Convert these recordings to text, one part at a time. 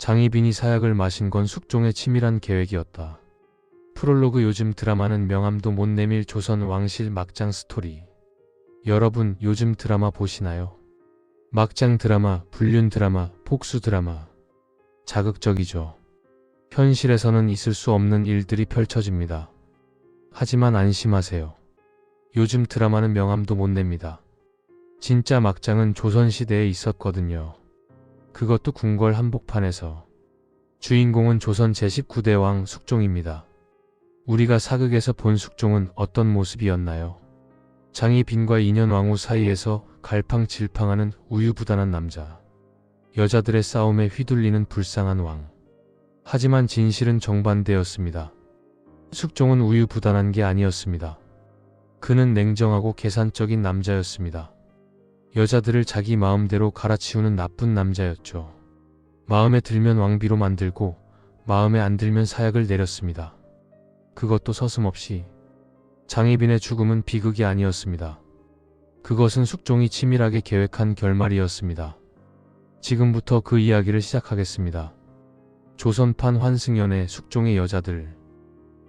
장희빈이 사약을 마신 건 숙종의 치밀한 계획이었다. 프롤로그. 요즘 드라마는 명함도 못 내밀 조선 왕실 막장 스토리. 여러분 요즘 드라마 보시나요? 막장 드라마, 불륜 드라마, 복수 드라마. 자극적이죠. 현실에서는 있을 수 없는 일들이 펼쳐집니다. 하지만 안심하세요. 요즘 드라마는 명함도 못 냅니다. 진짜 막장은 조선시대에 있었거든요. 그것도 궁궐 한복판에서. 주인공은 조선 제19대 왕 숙종입니다. 우리가 사극에서 본 숙종은 어떤 모습이었나요? 장희빈과 인현왕후 사이에서 갈팡질팡하는 우유부단한 남자. 여자들의 싸움에 휘둘리는 불쌍한 왕. 하지만 진실은 정반대였습니다. 숙종은 우유부단한 게 아니었습니다. 그는 냉정하고 계산적인 남자였습니다. 여자들을 자기 마음대로 갈아치우는 나쁜 남자였죠. 마음에 들면 왕비로 만들고 마음에 안 들면 사약을 내렸습니다. 그것도 서슴없이. 장희빈의 죽음은 비극이 아니었습니다. 그것은 숙종이 치밀하게 계획한 결말이었습니다. 지금부터 그 이야기를 시작하겠습니다. 조선판 환승연의 숙종의 여자들.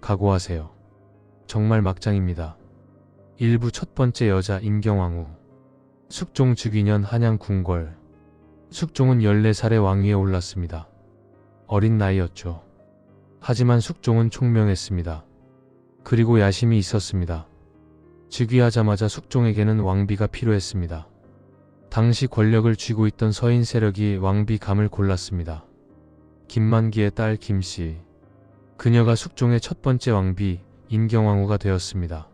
각오하세요. 정말 막장입니다. 1부 첫 번째 여자 임경왕후. 숙종 즉위년 한양 궁궐. 숙종은 14살의 왕위에 올랐습니다. 어린 나이였죠. 하지만 숙종은 총명했습니다. 그리고 야심이 있었습니다. 즉위하자마자 숙종에게는 왕비가 필요했습니다. 당시 권력을 쥐고 있던 서인 세력이 왕비 감을 골랐습니다. 김만기의 딸 김씨. 그녀가 숙종의 첫 번째 왕비 인경왕후가 되었습니다.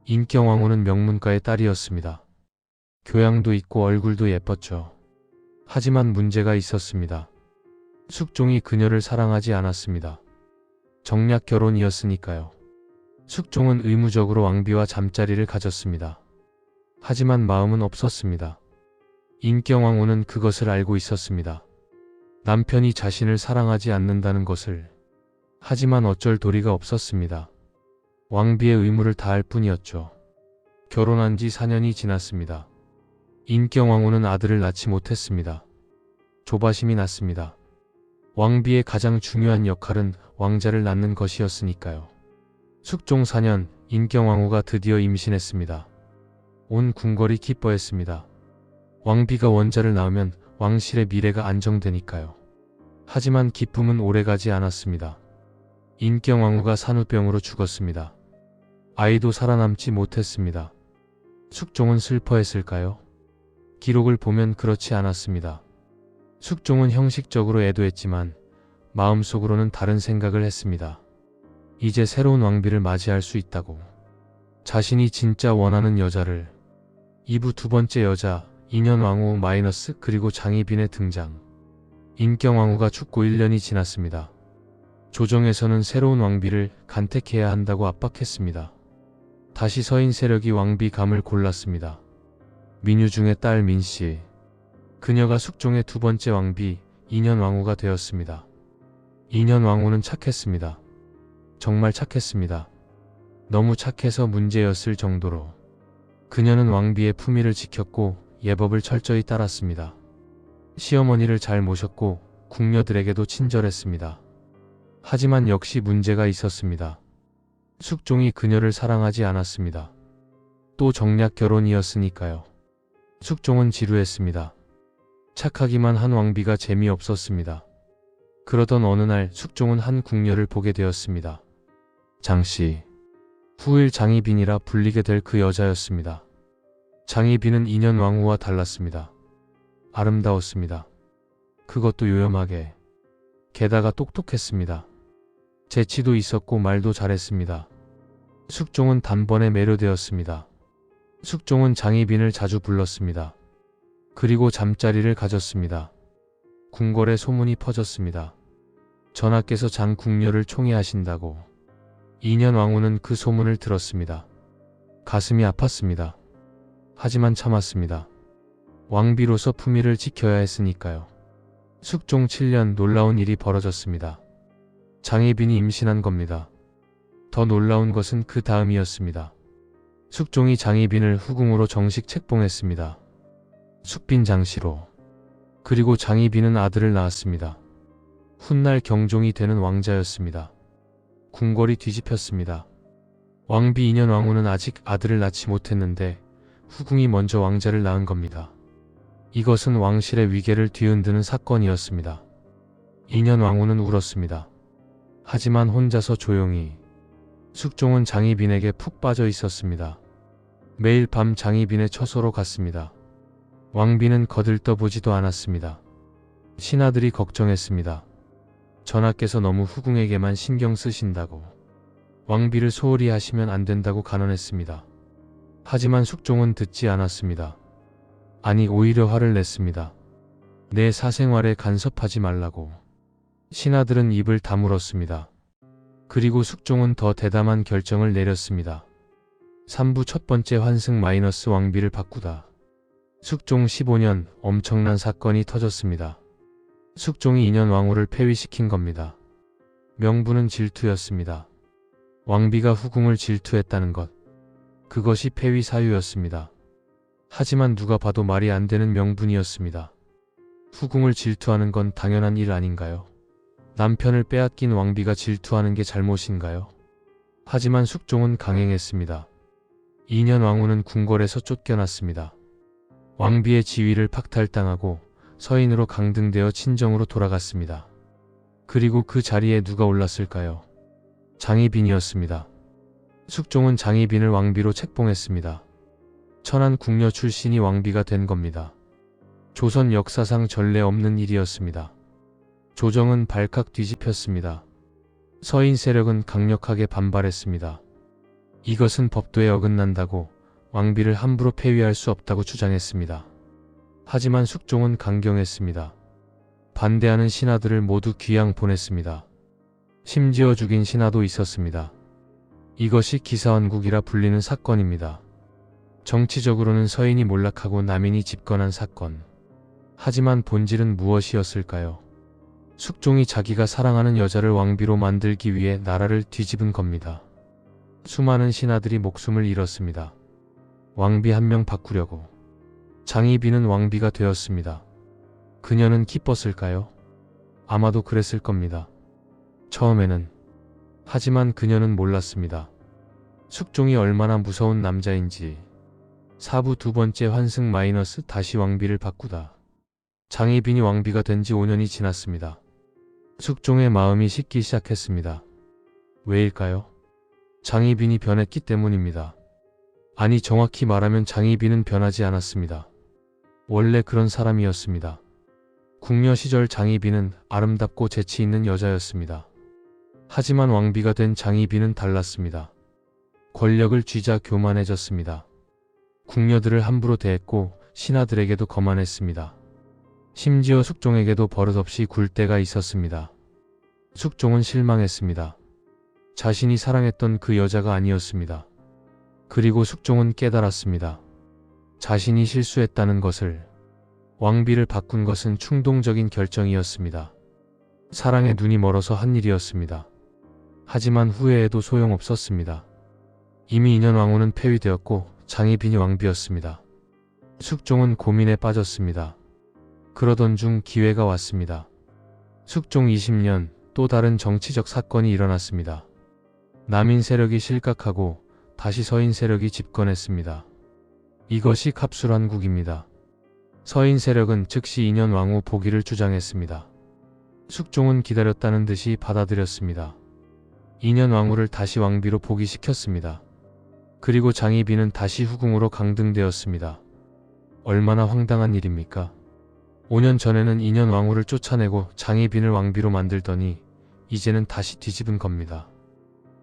인경왕후는 명문가의 딸이었습니다. 교양도 있고 얼굴도 예뻤죠. 하지만 문제가 있었습니다. 숙종이 그녀를 사랑하지 않았습니다. 정략 결혼이었으니까요. 숙종은 의무적으로 왕비와 잠자리를 가졌습니다. 하지만 마음은 없었습니다. 인경왕후는 그것을 알고 있었습니다. 남편이 자신을 사랑하지 않는다는 것을. 하지만 어쩔 도리가 없었습니다. 왕비의 의무를 다할 뿐이었죠. 결혼한 지 4년이 지났습니다. 인경왕후는 아들을 낳지 못했습니다. 조바심이 났습니다. 왕비의 가장 중요한 역할은 왕자를 낳는 것이었으니까요. 숙종 4년, 인경왕후가 드디어 임신했습니다. 온 궁궐이 기뻐했습니다. 왕비가 원자를 낳으면 왕실의 미래가 안정되니까요. 하지만 기쁨은 오래가지 않았습니다. 인경왕후가 산후병으로 죽었습니다. 아이도 살아남지 못했습니다. 숙종은 슬퍼했을까요? 기록을 보면 그렇지 않았습니다. 숙종은 형식적으로 애도했지만 마음속으로는 다른 생각을 했습니다. 이제 새로운 왕비를 맞이할 수 있다고. 자신이 진짜 원하는 여자를. 2부 두 번째 여자 인현왕후 마이너스. 그리고 장희빈의 등장. 인경왕후가 죽고 1년이 지났습니다. 조정에서는 새로운 왕비를 간택해야 한다고 압박했습니다. 다시 서인 세력이 왕비 감을 골랐습니다. 민유중의 딸 민씨. 그녀가 숙종의 두 번째 왕비 인현왕후가 되었습니다. 인현왕후는 착했습니다. 정말 착했습니다. 너무 착해서 문제였을 정도로. 그녀는 왕비의 품위를 지켰고 예법을 철저히 따랐습니다. 시어머니를 잘 모셨고 궁녀들에게도 친절했습니다. 하지만 역시 문제가 있었습니다. 숙종이 그녀를 사랑하지 않았습니다. 또 정략 결혼이었으니까요. 숙종은 지루했습니다. 착하기만 한 왕비가 재미없었습니다. 그러던 어느 날 숙종은 한 궁녀를 보게 되었습니다. 장씨. 후일 장희빈이라 불리게 될 그 여자였습니다. 장희빈은 인현왕후와 달랐습니다. 아름다웠습니다. 그것도 요염하게. 게다가 똑똑했습니다. 재치도 있었고 말도 잘했습니다. 숙종은 단번에 매료되었습니다. 숙종은 장희빈을 자주 불렀습니다. 그리고 잠자리를 가졌습니다. 궁궐에 소문이 퍼졌습니다. 전하께서 장궁녀를 총애하신다고. 인현왕후는 그 소문을 들었습니다. 가슴이 아팠습니다. 하지만 참았습니다. 왕비로서 품위를 지켜야 했으니까요. 숙종 7년 놀라운 일이 벌어졌습니다. 장희빈이 임신한 겁니다. 더 놀라운 것은 그 다음이었습니다. 숙종이 장희빈을 후궁으로 정식 책봉했습니다. 숙빈 장씨로. 그리고 장희빈은 아들을 낳았습니다. 훗날 경종이 되는 왕자였습니다. 궁궐이 뒤집혔습니다. 왕비 인현 왕후는 아직 아들을 낳지 못했는데 후궁이 먼저 왕자를 낳은 겁니다. 이것은 왕실의 위계를 뒤흔드는 사건이었습니다. 인현 왕후는 울었습니다. 하지만 혼자서 조용히. 숙종은 장희빈에게 푹 빠져 있었습니다. 매일 밤 장희빈의 처소로 갔습니다. 왕비는 거들떠보지도 않았습니다. 신하들이 걱정했습니다. 전하께서 너무 후궁에게만 신경 쓰신다고. 왕비를 소홀히 하시면 안 된다고 간언했습니다. 하지만 숙종은 듣지 않았습니다. 아니, 오히려 화를 냈습니다. 내 사생활에 간섭하지 말라고. 신하들은 입을 다물었습니다. 그리고 숙종은 더 대담한 결정을 내렸습니다. 3부 첫 번째 환승 마이너스 왕비를 바꾸다. 숙종 15년 엄청난 사건이 터졌습니다. 숙종이 인현 왕후를 폐위시킨 겁니다. 명분은 질투였습니다. 왕비가 후궁을 질투했다는 것. 그것이 폐위 사유였습니다. 하지만 누가 봐도 말이 안 되는 명분이었습니다. 후궁을 질투하는 건 당연한 일 아닌가요? 남편을 빼앗긴 왕비가 질투하는 게 잘못인가요? 하지만 숙종은 강행했습니다. 인현 왕후는 궁궐에서 쫓겨났습니다. 왕비의 지위를 박탈당하고 서인으로 강등되어 친정으로 돌아갔습니다. 그리고 그 자리에 누가 올랐을까요? 장희빈이었습니다. 숙종은 장희빈을 왕비로 책봉했습니다. 천안 궁녀 출신이 왕비가 된 겁니다. 조선 역사상 전례 없는 일이었습니다. 조정은 발칵 뒤집혔습니다. 서인 세력은 강력하게 반발했습니다. 이것은 법도에 어긋난다고 왕비를 함부로 폐위할 수 없다고 주장했습니다. 하지만 숙종은 강경했습니다. 반대하는 신하들을 모두 귀양 보냈습니다. 심지어 죽인 신하도 있었습니다. 이것이 기사원국이라 불리는 사건입니다. 정치적으로는 서인이 몰락하고 남인이 집권한 사건. 하지만 본질은 무엇이었을까요? 숙종이 자기가 사랑하는 여자를 왕비로 만들기 위해 나라를 뒤집은 겁니다. 수많은 신하들이 목숨을 잃었습니다. 왕비 한 명 바꾸려고. 장희빈은 왕비가 되었습니다. 그녀는 기뻤을까요? 아마도 그랬을 겁니다. 처음에는. 하지만 그녀는 몰랐습니다. 숙종이 얼마나 무서운 남자인지. 4부 두 번째 환승 마이너스 다시 왕비를 바꾸다. 장희빈이 왕비가 된 지 5년이 지났습니다. 숙종의 마음이 식기 시작했습니다. 왜일까요? 장희빈이 변했기 때문입니다. 아니, 정확히 말하면 장희빈은 변하지 않았습니다. 원래 그런 사람이었습니다. 궁녀 시절 장희빈은 아름답고 재치 있는 여자였습니다. 하지만 왕비가 된 장희빈은 달랐습니다. 권력을 쥐자 교만해졌습니다. 궁녀들을 함부로 대했고 신하들에게도 거만했습니다. 심지어 숙종에게도 버릇없이 굴 때가 있었습니다. 숙종은 실망했습니다. 자신이 사랑했던 그 여자가 아니었습니다. 그리고 숙종은 깨달았습니다. 자신이 실수했다는 것을. 왕비를 바꾼 것은 충동적인 결정이었습니다. 사랑에 눈이 멀어서 한 일이었습니다. 하지만 후회해도 소용없었습니다. 이미 인현 왕후는 폐위되었고 장희빈이 왕비였습니다. 숙종은 고민에 빠졌습니다. 그러던 중 기회가 왔습니다. 숙종 20년 또 다른 정치적 사건이 일어났습니다. 남인 세력이 실각하고 다시 서인 세력이 집권했습니다. 이것이 갑술한국입니다. 서인 세력은 즉시 인현 왕후 복위를 주장했습니다. 숙종은 기다렸다는 듯이 받아들였습니다. 인현 왕후를 다시 왕비로 복위시켰습니다. 그리고 장희빈은 다시 후궁으로 강등되었습니다. 얼마나 황당한 일입니까? 5년 전에는 인현 왕후를 쫓아내고 장희빈을 왕비로 만들더니 이제는 다시 뒤집은 겁니다.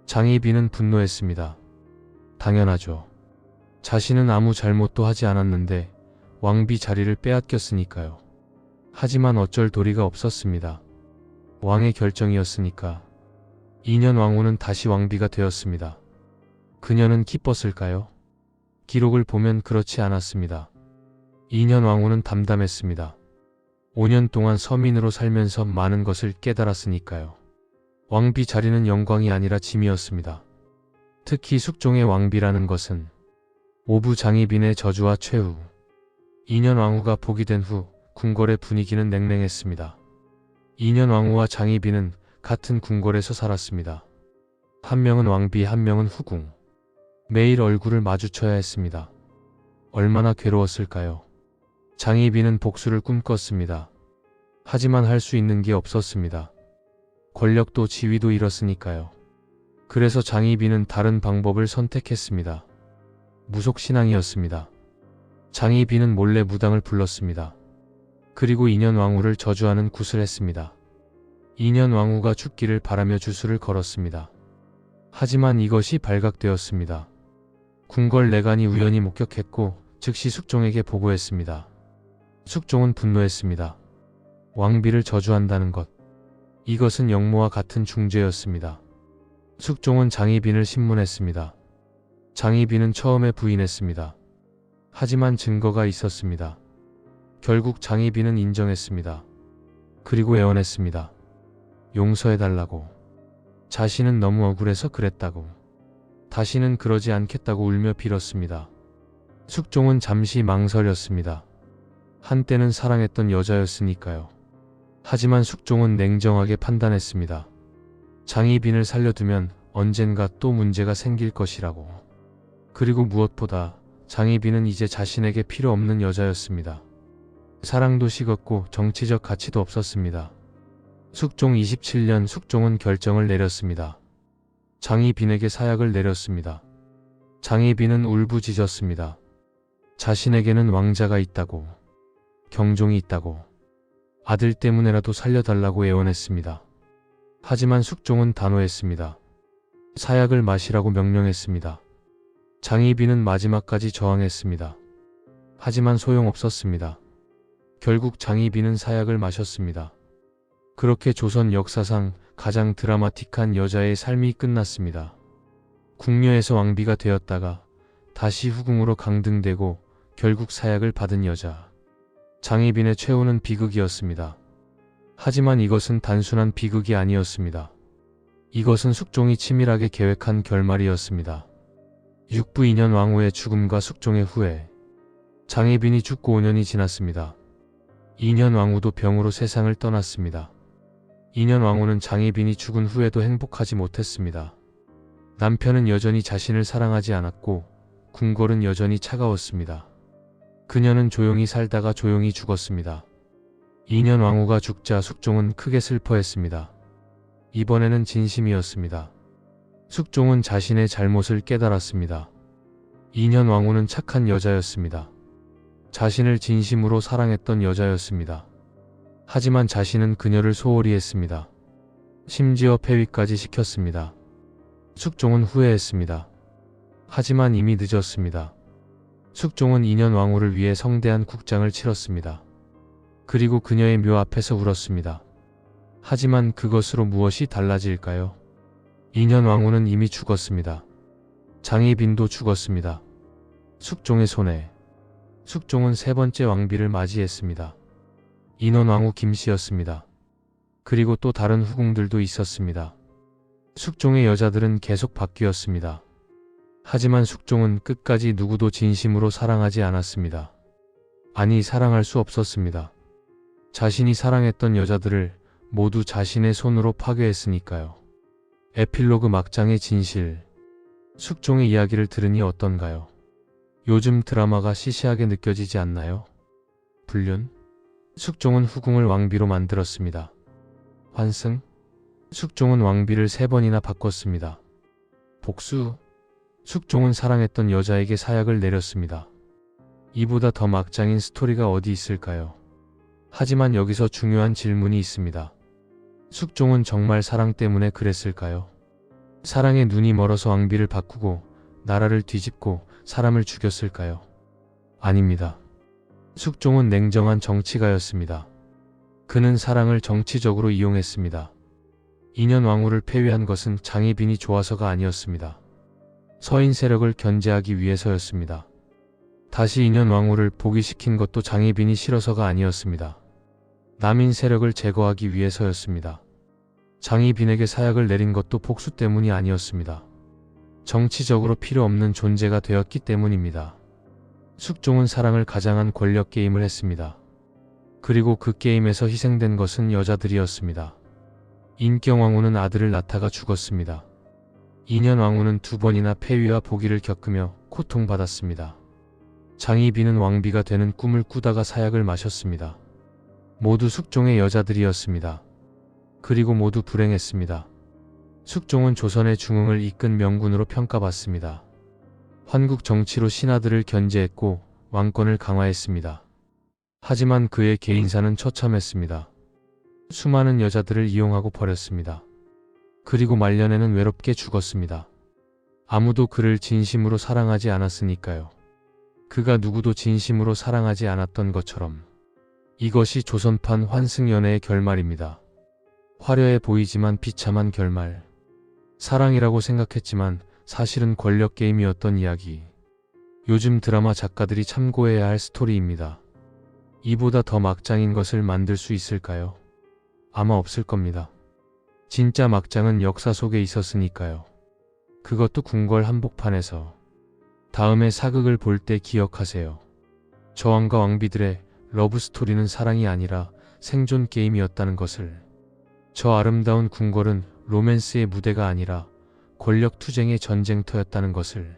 장희빈은 분노했습니다. 당연하죠. 자신은 아무 잘못도 하지 않았는데 왕비 자리를 빼앗겼으니까요. 하지만 어쩔 도리가 없었습니다. 왕의 결정이었으니까. 인현 왕후는 다시 왕비가 되었습니다. 그녀는 기뻤을까요? 기록을 보면 그렇지 않았습니다. 인현 왕후는 담담했습니다. 5년 동안 서민으로 살면서 많은 것을 깨달았으니까요. 왕비 자리는 영광이 아니라 짐이었습니다. 특히 숙종의 왕비라는 것은 오부 장희빈의 저주와 최후. 인현 왕후가 복위된 후 궁궐의 분위기는 냉랭했습니다. 인현왕후와 장희빈은 같은 궁궐에서 살았습니다. 한 명은 왕비, 한 명은 후궁. 매일 얼굴을 마주쳐야 했습니다. 얼마나 괴로웠을까요? 장희빈은 복수를 꿈꿨습니다. 하지만 할 수 있는 게 없었습니다. 권력도 지위도 잃었으니까요. 그래서 장희빈은 다른 방법을 선택했습니다. 무속신앙이었습니다. 장희빈은 몰래 무당을 불렀습니다. 그리고 인현왕후를 저주하는 굿을 했습니다. 인현왕후가 죽기를 바라며 주술을 걸었습니다. 하지만 이것이 발각되었습니다. 궁궐 내간이 우연히 목격했고 즉시 숙종에게 보고했습니다. 숙종은 분노했습니다. 왕비를 저주한다는 것. 이것은 역모와 같은 중죄였습니다. 숙종은 장희빈을 신문했습니다. 장희빈은 처음에 부인했습니다. 하지만 증거가 있었습니다. 결국 장희빈은 인정했습니다. 그리고 애원했습니다. 용서해달라고. 자신은 너무 억울해서 그랬다고. 다시는 그러지 않겠다고 울며 빌었습니다. 숙종은 잠시 망설였습니다. 한때는 사랑했던 여자였으니까요. 하지만 숙종은 냉정하게 판단했습니다. 장희빈을 살려두면 언젠가 또 문제가 생길 것이라고. 그리고 무엇보다 장희빈은 이제 자신에게 필요 없는 여자였습니다. 사랑도 식었고 정치적 가치도 없었습니다. 숙종 27년 숙종은 결정을 내렸습니다. 장희빈에게 사약을 내렸습니다. 장희빈은 울부짖었습니다. 자신에게는 왕자가 있다고, 경종이 있다고, 아들 때문에라도 살려달라고 애원했습니다. 하지만 숙종은 단호했습니다. 사약을 마시라고 명령했습니다. 장희빈은 마지막까지 저항했습니다. 하지만 소용없었습니다. 결국 장희빈은 사약을 마셨습니다. 그렇게 조선 역사상 가장 드라마틱한 여자의 삶이 끝났습니다. 궁녀에서 왕비가 되었다가 다시 후궁으로 강등되고 결국 사약을 받은 여자. 장희빈의 최후는 비극이었습니다. 하지만 이것은 단순한 비극이 아니었습니다. 이것은 숙종이 치밀하게 계획한 결말이었습니다. 육부 인현왕후의 죽음과 숙종의 후회. 장희빈이 죽고 5년이 지났습니다. 인현왕후도 병으로 세상을 떠났습니다. 인현왕후는 장희빈이 죽은 후에도 행복하지 못했습니다. 남편은 여전히 자신을 사랑하지 않았고 궁궐은 여전히 차가웠습니다. 그녀는 조용히 살다가 조용히 죽었습니다. 인현왕후가 죽자 숙종은 크게 슬퍼했습니다. 이번에는 진심이었습니다. 숙종은 자신의 잘못을 깨달았습니다. 인현왕후는 착한 여자였습니다. 자신을 진심으로 사랑했던 여자였습니다. 하지만 자신은 그녀를 소홀히 했습니다. 심지어 폐위까지 시켰습니다. 숙종은 후회했습니다. 하지만 이미 늦었습니다. 숙종은 인현왕후를 위해 성대한 국장을 치렀습니다. 그리고 그녀의 묘 앞에서 울었습니다. 하지만 그것으로 무엇이 달라질까요? 인현왕후는 이미 죽었습니다. 장희빈도 죽었습니다. 숙종의 손에. 숙종은 세 번째 왕비를 맞이했습니다. 인현왕후 김씨였습니다. 그리고 또 다른 후궁들도 있었습니다. 숙종의 여자들은 계속 바뀌었습니다. 하지만 숙종은 끝까지 누구도 진심으로 사랑하지 않았습니다. 아니, 사랑할 수 없었습니다. 자신이 사랑했던 여자들을 모두 자신의 손으로 파괴했으니까요. 에필로그 막장의 진실. 숙종의 이야기를 들으니 어떤가요? 요즘 드라마가 시시하게 느껴지지 않나요? 불륜? 숙종은 후궁을 왕비로 만들었습니다. 환승? 숙종은 왕비를 3번이나 바꿨습니다. 복수? 숙종은 사랑했던 여자에게 사약을 내렸습니다. 이보다 더 막장인 스토리가 어디 있을까요? 하지만 여기서 중요한 질문이 있습니다. 숙종은 정말 사랑 때문에 그랬을까요? 사랑에 눈이 멀어서 왕비를 바꾸고 나라를 뒤집고 사람을 죽였을까요? 아닙니다. 숙종은 냉정한 정치가였습니다. 그는 사랑을 정치적으로 이용했습니다. 인현왕후를 폐위한 것은 장희빈이 좋아서가 아니었습니다. 서인 세력을 견제하기 위해서였습니다. 다시 인현왕후를 복위시킨 것도 장희빈이 싫어서가 아니었습니다. 남인 세력을 제거하기 위해서였습니다. 장희빈에게 사약을 내린 것도 복수 때문이 아니었습니다. 정치적으로 필요 없는 존재가 되었기 때문입니다. 숙종은 사랑을 가장한 권력 게임을 했습니다. 그리고 그 게임에서 희생된 것은 여자들이었습니다. 인경왕후는 아들을 낳다가 죽었습니다. 인현왕후는 2번이나 폐위와 포기를 겪으며 고통받았습니다. 장희빈은 왕비가 되는 꿈을 꾸다가 사약을 마셨습니다. 모두 숙종의 여자들이었습니다. 그리고 모두 불행했습니다. 숙종은 조선의 중흥을 이끈 명군으로 평가받습니다. 환국 정치로 신하들을 견제했고 왕권을 강화했습니다. 하지만 그의 개인사는 처참했습니다. 수많은 여자들을 이용하고 버렸습니다. 그리고 말년에는 외롭게 죽었습니다. 아무도 그를 진심으로 사랑하지 않았으니까요. 그가 누구도 진심으로 사랑하지 않았던 것처럼. 이것이 조선판 환승연애의 결말입니다. 화려해 보이지만 비참한 결말. 사랑이라고 생각했지만 사실은 권력 게임이었던 이야기. 요즘 드라마 작가들이 참고해야 할 스토리입니다. 이보다 더 막장인 것을 만들 수 있을까요? 아마 없을 겁니다. 진짜 막장은 역사 속에 있었으니까요. 그것도 궁궐 한복판에서. 다음에 사극을 볼 때 기억하세요. 저왕과 왕비들의 러브스토리는 사랑이 아니라 생존 게임이었다는 것을. 저 아름다운 궁궐은 로맨스의 무대가 아니라 권력 투쟁의 전쟁터였다는 것을.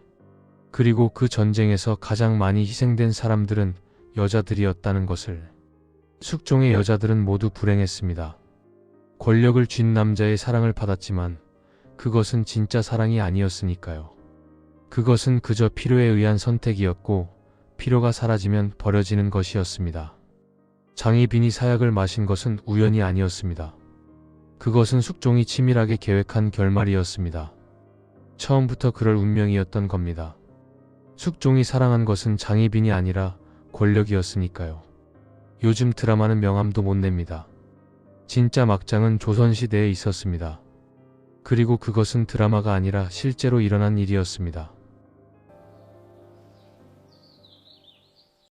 그리고 그 전쟁에서 가장 많이 희생된 사람들은 여자들이었다는 것을. 숙종의 여자들은 모두 불행했습니다. 권력을 쥔 남자의 사랑을 받았지만 그것은 진짜 사랑이 아니었으니까요. 그것은 그저 필요에 의한 선택이었고 필요가 사라지면 버려지는 것이었습니다. 장희빈이 사약을 마신 것은 우연이 아니었습니다. 그것은 숙종이 치밀하게 계획한 결말이었습니다. 처음부터 그럴 운명이었던 겁니다. 숙종이 사랑한 것은 장희빈이 아니라 권력이었으니까요. 요즘 드라마는 명함도 못 냅니다. 진짜 막장은 조선시대에 있었습니다. 그리고 그것은 드라마가 아니라 실제로 일어난 일이었습니다.